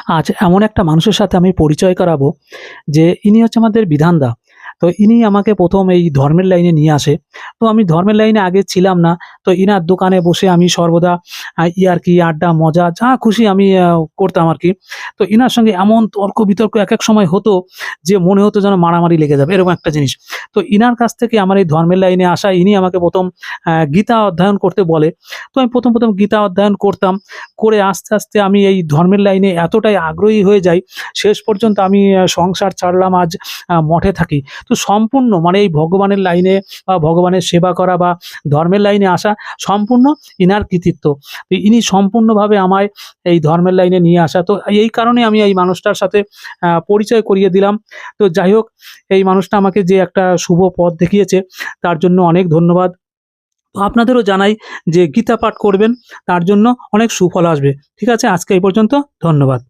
আজ এমন একটা মানুষের সাথে আমি পরিচয় করাবো যে ইনি হচ্ছে আমাদের বিধানদা। তো ইনি আমাকে প্রথম এই ধর্মের লাইনে নিয়ে আসে। তো আমি ধর্মের লাইনে আগে ছিলাম না। তো ইনার দোকানে বসে আমি সর্বদা ইয়ার্কি, আড্ডা, মজা যা খুশি আমি করতাম আরকি। তো ইনার সঙ্গে এমন তর্ক-বিতর্ক একেক সময় হতো যে মনে হতো যেন মারামারি লেগে যাবে, এরকম একটা জিনিস। তো ইনার কাছ থেকে আমার এই ধর্মের লাইনে আসা, ইনি আমাকে প্রথম গীতা অধ্যয়ন করতে বলে। তো আমি প্রথম গীতা অধ্যয়ন করতাম। করে আস্তে আমি এই ধর্মের লাইনে এতটাই আগ্রহী হয়ে যাই, শেষ পর্যন্ত আমি সংসার ছাড়লাম, আজ মঠে থাকি। তো সম্পূর্ণ মানে এই ভগবানের লাইনে বা ভগবানের সেবা করা বা ধর্মের লাইনে আসা সম্পূর্ণ ইনার কৃতিত্ব। তো ইনি সম্পূর্ণভাবে আমায় এই ধর্মের লাইনে নিয়ে আসা। তো এই কারণে আমি এই মানুষটার সাথে পরিচয় করিয়ে দিলাম। তো যাই হোক, এই মানুষটা আমাকে যে একটা শুভ পথ দেখিয়েছে তার জন্য অনেক ধন্যবাদ। তো আপনাদেরও জানাই যে গীতা পাঠ করবেন, তার জন্য অনেক সুফল আসবে। ঠিক আছে? আজকে এই পর্যন্ত। ধন্যবাদ।